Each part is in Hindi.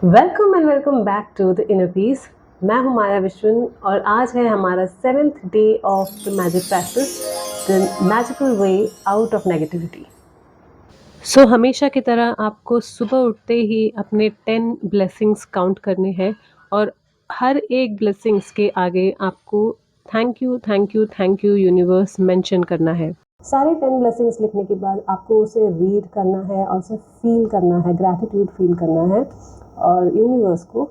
Welcome and welcome back to the inner peace. मैं हूं माया विश्वन और आज है हमारा 7th day of the magic practice, the magical way out of negativity. So हमेशा की तरह आपको सुबह उठते ही अपने 10 ब्लेसिंग्स काउंट करने हैं और हर एक ब्लेसिंग्स के आगे आपको thank you thank you thank you universe mention करना है। सारे 10 ब्लेसिंग्स लिखने के बाद आपको उसे रीड करना है और उसे फील करना है, ग्रैटिट्यूड फील करना है और यूनिवर्स को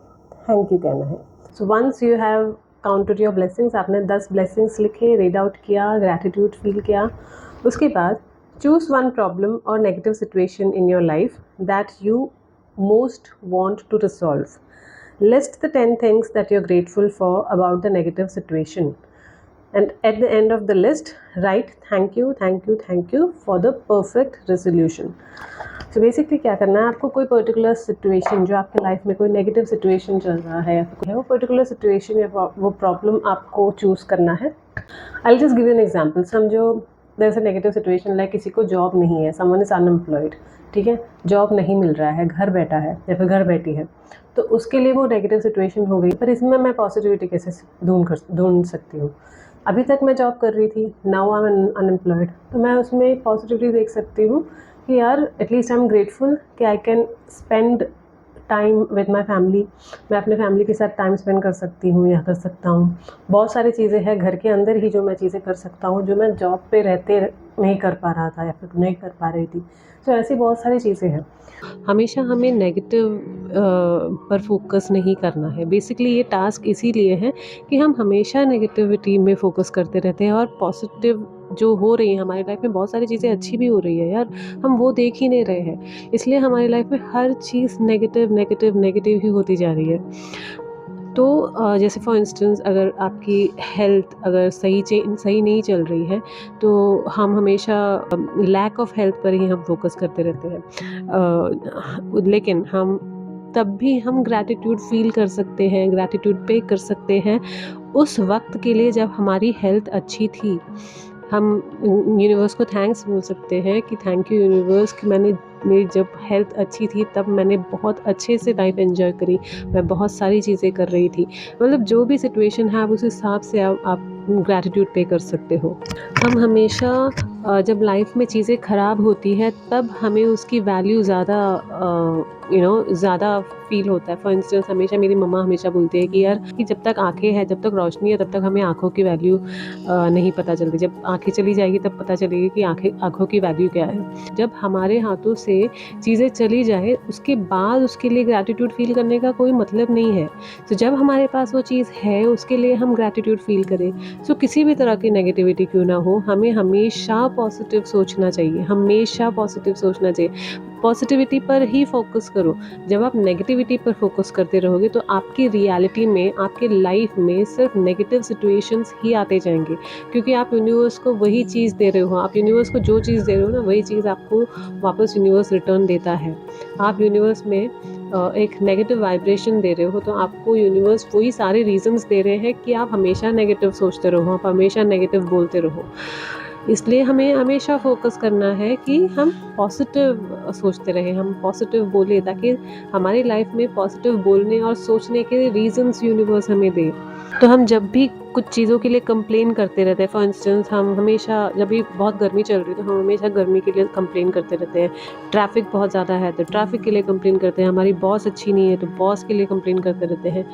थैंक यू कहना है। So once you have counted your blessings, आपने 10 ब्लेसिंग्स लिखे, रीड आउट किया, ग्रैटिट्यूड फील किया, उसके बाद choose one problem or negative situation in your life that you most want to resolve. List the 10 things that you're grateful for about the negative situation. And at the end of the list, write thank you, thank you, thank you for the perfect resolution. So basically क्या करना है, आपको कोई पर्टिकुलर सिचुएशन जो आपके लाइफ में कोई नेगेटिव सिचुएशन चल रहा है या फिर वो पर्टिकुलर सिचुएशन या वो प्रॉब्लम आपको चूज़ करना है। I just give you an example. समझो there is a negative situation, like किसी को जॉब नहीं है, समवन इज अनएम्प्लॉयड, ठीक है, जॉब नहीं मिल रहा है, घर बैठा है या फिर घर बैठी है, तो उसके लिए वो नेगेटिव सिचुएशन हो गई। पर इसमें मैं पॉजिटिविटी कैसे ढूंढ सकती हूँ? अभी तक मैं जॉब कर रही थी, नाउ आई एम अनएम्प्लॉयड, तो मैं उसमें पॉजिटिविटी देख सकती हूँ कि यार एटलीस्ट आई एम ग्रेटफुल कि I can spend time with my family. मैं अपने फैमिली के साथ टाइम स्पेंड कर सकती हूँ या कर सकता हूँ। बहुत सारी चीज़ें हैं घर के अंदर ही जो मैं चीज़ें कर सकता हूँ जो मैं जॉब पे रहते नहीं कर पा रहा था या फिर नहीं कर पा रही थी। तो ऐसी बहुत सारी चीज़ें हैं। हमेशा हमें नेगेटिव पर फोकस नहीं करना है। बेसिकली ये टास्क इसीलिए है कि हम हमेशा नेगेटिविटी में फोकस करते रहते हैं और पॉजिटिव जो हो रही है हमारी लाइफ में, बहुत सारी चीज़ें अच्छी भी हो रही है यार, हम वो देख ही नहीं रहे हैं। इसलिए हमारी लाइफ में हर चीज़ नेगेटिव नेगेटिव नेगेटिव ही होती जा रही है। तो जैसे फॉर इंस्टेंस अगर आपकी हेल्थ अगर सही नहीं चल रही है तो हम हमेशा लैक ऑफ हेल्थ पर ही हम फोकस करते रहते हैं। लेकिन हम तब भी हम ग्रैटिट्यूड फील कर सकते हैं, ग्रैटिट्यूड पे कर सकते हैं उस वक्त के लिए जब हमारी हेल्थ अच्छी थी। हम यूनिवर्स को थैंक्स बोल सकते हैं कि थैंक यू यूनिवर्स कि मेरी जब हेल्थ अच्छी थी तब मैंने बहुत अच्छे से लाइफ एंजॉय करी, मैं बहुत सारी चीज़ें कर रही थी। मतलब जो भी सिचुएशन है आप उस हिसाब से आप ग्रैटिट्यूड पे कर सकते हो। हम हमेशा जब लाइफ में चीज़ें ख़राब होती है तब हमें उसकी वैल्यू ज़्यादा फील होता है। फॉर इंस्टेंस हमेशा मेरी मम्मा हमेशा बोलती है कि यार कि जब तक आँखें हैं, जब तक रोशनी है, तब तक हमें आँखों की वैल्यू नहीं पता चलती। जब आँखें चली जाएगी तब पता चलेगी कि आँखों की वैल्यू क्या है। जब हमारे हाथों से चीज़ें चली जाए उसके बाद उसके लिए ग्रैटिट्यूड फील करने का कोई मतलब नहीं है। तो जब हमारे पास वो चीज़ है उसके लिए हम ग्रैटिट्यूड फील करें। सो किसी भी तरह की नेगेटिविटी क्यों ना हो, हमें हमेशा पॉजिटिव सोचना चाहिए, हमेशा पॉजिटिव सोचना चाहिए। पॉजिटिविटी पर ही फोकस करो। जब आप नेगेटिविटी पर फोकस करते रहोगे तो आपकी रियलिटी में, आपके लाइफ में सिर्फ नेगेटिव सिचुएशंस ही आते जाएंगे, क्योंकि आप यूनिवर्स को वही चीज़ दे रहे हो। आप यूनिवर्स को जो चीज़ दे रहे हो ना, वही चीज़ आपको वापस यूनिवर्स रिटर्न देता है। आप यूनिवर्स में एक नेगेटिव वाइब्रेशन दे रहे हो तो आपको यूनिवर्स वही सारे रीजंस दे रहे हैं कि आप हमेशा नेगेटिव सोचते रहो, आप हमेशा नेगेटिव बोलते रहो। इसलिए हमें हमेशा फोकस करना है कि हम पॉजिटिव सोचते रहें, हम पॉजिटिव बोलें, ताकि हमारी लाइफ में पॉजिटिव बोलने और सोचने के रीजंस यूनिवर्स हमें दे। तो हम जब भी कुछ चीज़ों के लिए कंप्लेन करते रहते हैं, फॉर इंस्टेंस हम हमेशा जब भी बहुत गर्मी चल रही है तो हम हमेशा गर्मी के लिए कंप्लेन करते रहते हैं। ट्रैफिक बहुत ज़्यादा है तो ट्रैफिक के लिए कंप्लेन करते हैं। हमारी बॉस अच्छी नहीं है तो बॉस के लिए कंप्लेन करते रहते हैं।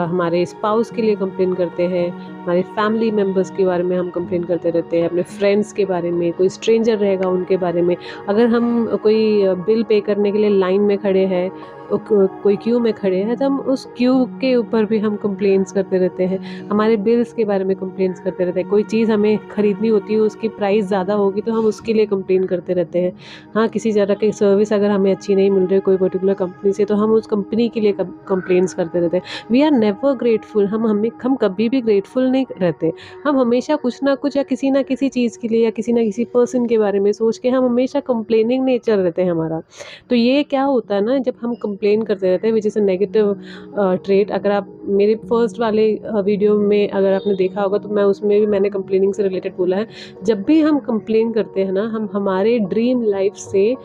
हमारे स्पाउस के लिए कंप्लेन करते हैं। हमारे फैमिली मेम्बर्स के बारे में हम कंप्लेन करते रहते हैं, अपने फ्रेंड्स के बारे में, कोई स्ट्रेंजर रहेगा उनके बारे में। अगर हम कोई बिल पे करने के लिए लाइन में खड़े हैं, कोई क्यू में खड़े हैं, तो हम उस क्यू के ऊपर भी हम कंप्लेंट्स करते रहते हैं। हमारे बिल्स के बारे में कंप्लेंट्स करते रहते हैं। कोई चीज़ हमें ख़रीदनी होती है, उसकी प्राइस ज़्यादा होगी तो हम उसके लिए कंप्लेन करते रहते हैं। हाँ, किसी तरह की सर्विस अगर हमें अच्छी नहीं मिल रही कोई पर्टिकुलर कंपनी से तो हम उस कंपनी के लिए कंप्लेंट्स करते रहते हैं। We are never grateful. हम कभी भी ग्रेटफुल नहीं रहते। हम हमेशा कुछ ना कुछ या किसी ना किसी चीज़ के लिए या किसी ना किसी पर्सन के बारे में सोच के हम हमेशा कंप्लेनिंग नेचर रहते हैं हमारा। तो ये क्या होता है ना, जब हम कंप्लेन करते रहते हैं which is a negative trait. अगर आप मेरे फर्स्ट वाले वीडियो में अगर आपने देखा होगा तो मैं उसमें भी मैंने कंप्लेनिंग से रिलेटेड बोला है। जब भी हम कंप्लेन करते हैं ना, हम हमारे ड्रीम लाइफ से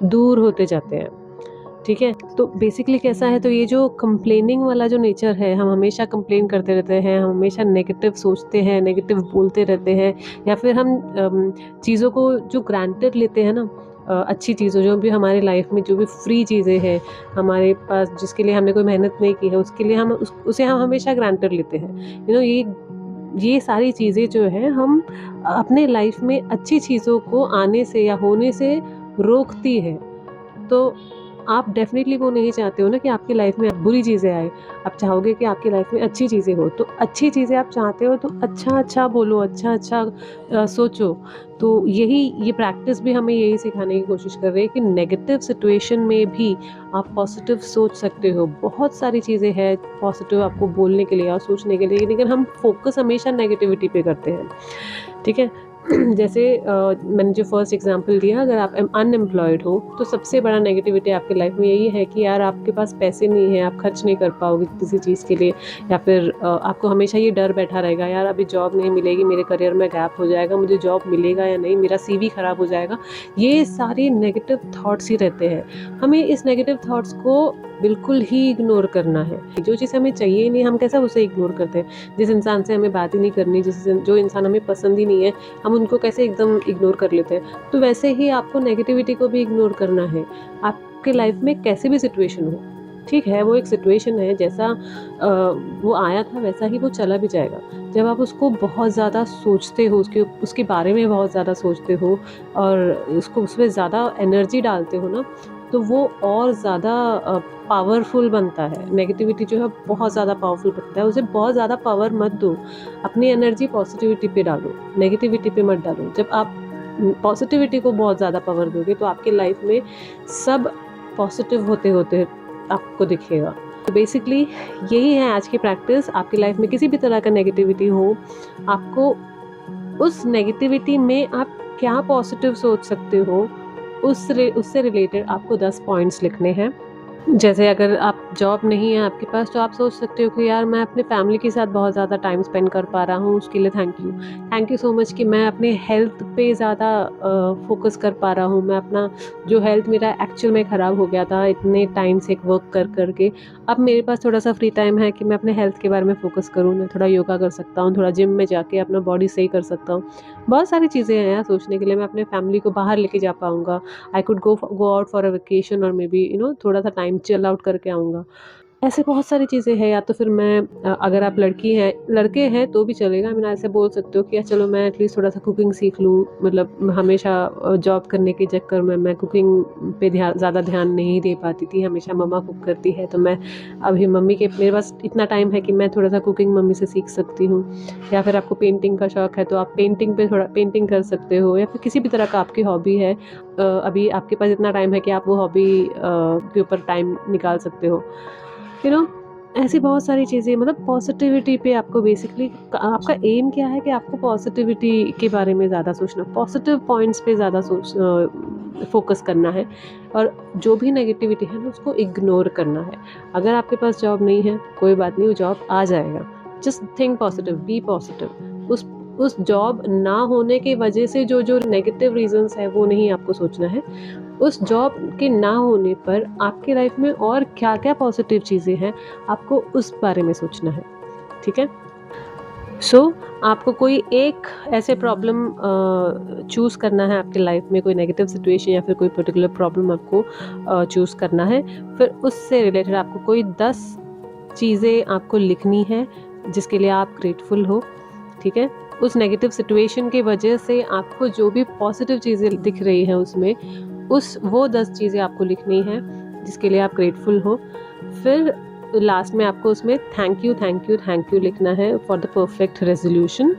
दूर होते जाते हैं। ठीक है। तो बेसिकली कैसा है, तो ये जो कंप्लेनिंग वाला जो नेचर है, हम हमेशा कंप्लेन करते रहते हैं, हम हमेशा नेगेटिव सोचते हैं, नेगेटिव बोलते रहते हैं, या फिर हम चीज़ों को जो ग्रांटेड लेते हैं ना, अच्छी चीज़ों जो भी हमारी लाइफ में जो भी फ्री चीज़ें हैं हमारे पास, जिसके लिए हमने कोई मेहनत नहीं की है, उसके लिए हम उसे हम हमेशा ग्रांटेड लेते हैं। ये सारी चीज़ें जो है हम अपने लाइफ में अच्छी चीज़ों को आने से या होने से रोकती है। तो आप डेफ़िनेटली वो नहीं चाहते हो ना कि आपकी लाइफ में बुरी चीज़ें आए। आप चाहोगे कि आपकी लाइफ में अच्छी चीज़ें हो। तो अच्छी चीज़ें आप चाहते हो तो अच्छा-अच्छा बोलो, अच्छा-अच्छा सोचो। तो ये प्रैक्टिस भी हमें यही सिखाने की कोशिश कर रही है कि नेगेटिव सिचुएशन में भी आप पॉज़िटिव सोच सकते हो। बहुत सारी चीज़ें हैं पॉज़िटिव आपको बोलने के लिए और सोचने के लिए, लेकिन हम फ़ोकस हमेशा नेगेटिविटी पे करते हैं। ठीक है? जैसे मैंने जो फर्स्ट एग्जांपल दिया, अगर आप अनएम्प्लॉयड हो तो सबसे बड़ा नेगेटिविटी आपकी लाइफ में यही है कि यार आपके पास पैसे नहीं है, आप खर्च नहीं कर पाओगे किसी चीज़ के लिए, या फिर आपको हमेशा ये डर बैठा रहेगा, यार अभी जॉब नहीं मिलेगी, मेरे करियर में गैप हो जाएगा, मुझे जॉब मिलेगा या नहीं, मेरा सीवी ख़राब हो जाएगा। ये सारे नेगेटिव थॉट्स ही रहते हैं। हमें इस नेगेटिव थॉट्स को बिल्कुल ही इग्नोर करना है। जो चीज़ हमें चाहिए ही नहीं, हम कैसे उसे इग्नोर करते हैं। जिस इंसान से हमें बात ही नहीं करनी, जो इंसान हमें पसंद ही नहीं है, हम उनको कैसे एकदम इग्नोर कर लेते हैं। तो वैसे ही आपको नेगेटिविटी को भी इग्नोर करना है। आपके लाइफ में कैसी भी सिचुएशन हो, ठीक है, वो एक सिचुएशन है, जैसा वो आया था वैसा ही वो चला भी जाएगा। जब आप उसको बहुत ज़्यादा सोचते हो, उसके बारे में बहुत ज़्यादा सोचते हो और उसमें ज़्यादा एनर्जी डालते हो ना, तो वो और ज़्यादा पावरफुल बनता है। नेगेटिविटी जो है बहुत ज़्यादा पावरफुल बनता है, उसे बहुत ज़्यादा पावर मत दो। अपनी एनर्जी पॉजिटिविटी पे डालो, नेगेटिविटी पे मत डालो। जब आप पॉजिटिविटी को बहुत ज़्यादा पावर दोगे तो आपके लाइफ में सब पॉजिटिव होते आपको दिखेगा। तो बेसिकली यही है आज की प्रैक्टिस। आपकी लाइफ में किसी भी तरह का नेगेटिविटी हो, आपको उस नेगेटिविटी में आप क्या पॉजिटिव सोच सकते हो, उससे रिलेटेड आपको 10 पॉइंट्स लिखने हैं। जैसे अगर आप जॉब नहीं है आपके पास, तो आप सोच सकते हो कि यार मैं अपने फैमिली के साथ बहुत ज़्यादा टाइम स्पेंड कर पा रहा हूँ, उसके लिए थैंक यू सो मच कि मैं अपने हेल्थ पे ज़्यादा फोकस कर पा रहा हूँ। मैं अपना जो हेल्थ मेरा एक्चुअल में ख़राब हो गया था इतने टाइम से वर्क कर के, अब मेरे पास थोड़ा सा फ्री टाइम है कि मैं अपने हेल्थ के बारे में फ़ोकस करूँ। मैं थोड़ा योगा कर सकता हूँ, थोड़ा जिम में जाके अपना बॉडी सही कर सकता हूँ। बहुत सारी चीज़ें हैं यार सोचने के लिए। मैं अपने फैमिली को बाहर लेके जा पाऊँगा। I could go out for a vacation, और मे बी थोड़ा सा टाइम चिल आउट करके आऊँगा। ऐसे बहुत सारी चीज़ें हैं। या तो फिर मैं अगर आप लड़के हैं तो भी चलेगा। मैं ऐसे बोल सकते हो कि यार चलो मैं एटलीस्ट थोड़ा सा कुकिंग सीख लूँ। मतलब हमेशा जॉब करने के चक्कर में मैं कुकिंग पे ज़्यादा ध्यान नहीं दे पाती थी। हमेशा मम्मा कुक करती है, तो मैं अभी मेरे पास इतना टाइम है कि मैं थोड़ा सा कुकिंग मम्मी से सीख सकती हूँ। या फिर आपको पेंटिंग का शौक़ है तो आप पेंटिंग कर सकते हो, या फिर किसी भी तरह का आपकी हॉबी है। अभी आपके पास इतना टाइम है कि आप वो हॉबी के ऊपर टाइम निकाल सकते हो। यू नो ऐसी बहुत सारी चीज़ें, मतलब पॉजिटिविटी पे आपको बेसिकली आपका एम क्या है कि आपको पॉजिटिविटी के बारे में ज़्यादा सोचना, पॉजिटिव पॉइंट्स पे ज़्यादा फोकस करना है, और जो भी नेगेटिविटी है ना उसको इग्नोर करना है। अगर आपके पास जॉब नहीं है कोई बात नहीं, वो जॉब आ जाएगा। Just think positive, be positive. उस जॉब ना होने की वजह से जो नेगेटिव रीजंस है वो नहीं आपको सोचना है। उस जॉब के ना होने पर आपकी लाइफ में और क्या-क्या पॉजिटिव चीज़ें हैं, आपको उस बारे में सोचना है। ठीक है? आपको कोई एक ऐसे प्रॉब्लम चूज़ करना है आपकी लाइफ में, कोई नेगेटिव सिचुएशन या फिर कोई पर्टिकुलर प्रॉब्लम आपको चूज़ करना है। फिर उससे रिलेटेड आपको कोई 10 चीज़ें आपको लिखनी है जिसके लिए आप ग्रेटफुल हो। ठीक है? उस नेगेटिव सिचुएशन की वजह से आपको जो भी पॉजिटिव चीज़ें दिख रही हैं उसमें, वो 10 चीज़ें आपको लिखनी है जिसके लिए आप ग्रेटफुल हो। फिर लास्ट में आपको उसमें थैंक यू लिखना है फॉर द परफेक्ट रेज़ोल्यूशन।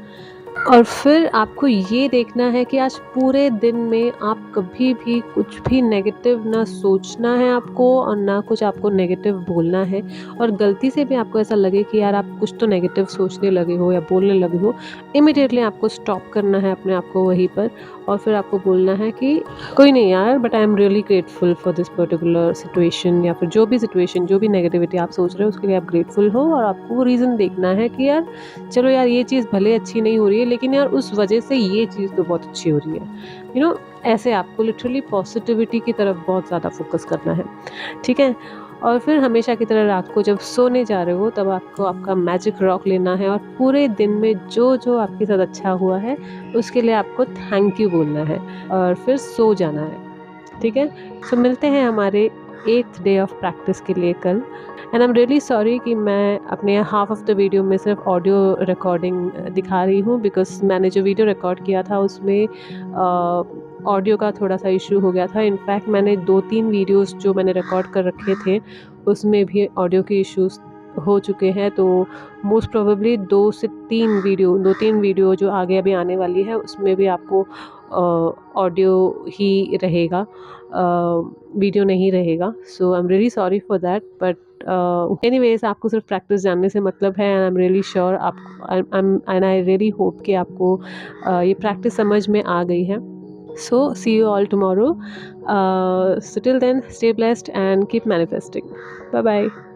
और फिर आपको ये देखना है कि आज पूरे दिन में आप कभी भी कुछ भी नेगेटिव ना सोचना है आपको, और ना कुछ आपको नेगेटिव बोलना है। और गलती से भी आपको ऐसा लगे कि यार आप कुछ तो नेगेटिव सोचने लगे हो या बोलने लगे हो, इमीडिएटली आपको स्टॉप करना है अपने आप को वहीं पर, और फिर आपको बोलना है कि कोई नहीं यार, but I am really grateful for this particular situation, या फिर जो भी सिचुएशन, जो भी नेगेटिविटी आप सोच रहे हो उसके लिए आप ग्रेटफुल हो। और आपको वो रीज़न देखना है कि यार चलो यार ये चीज़ भले अच्छी नहीं हो रही है, लेकिन यार उस वजह से ये चीज़ तो बहुत अच्छी हो रही है। ऐसे आपको लिटरली पॉजिटिविटी की तरफ बहुत ज़्यादा फोकस करना है, ठीक है? और फिर हमेशा की तरह रात को जब सोने जा रहे हो तब आपको आपका मैजिक रॉक लेना है और पूरे दिन में जो आपके साथ अच्छा हुआ है उसके लिए आपको थैंक यू बोलना है और फिर सो जाना है, ठीक है? सो मिलते हैं हमारे 8th डे ऑफ प्रैक्टिस के लिए कल। And I am really sorry कि मैं अपने हाफ ऑफ द वीडियो में सिर्फ ऑडियो रिकॉर्डिंग दिखा रही हूँ, बिकॉज मैंने जो वीडियो रिकॉर्ड किया था उसमें ऑडियो का थोड़ा सा इशू हो गया था। इनफैक्ट मैंने 2-3 वीडियोस जो मैंने रिकॉर्ड कर रखे थे उसमें भी ऑडियो के इश्यूज हो चुके हैं, तो मोस्ट प्रोबेबली 2-3 वीडियो जो आगे अभी आने वाली है उसमें भी आपको ऑडियो ही रहेगा, वीडियो नहीं रहेगा। So I am really sorry for that, but anyways आपको सिर्फ प्रैक्टिस जानने से मतलब है। And I am really sure आप एंड आई रियली होप कि आपको ये प्रैक्टिस समझ में आ गई है। So see you all tomorrow. So till then, stay blessed and keep manifesting. Bye bye.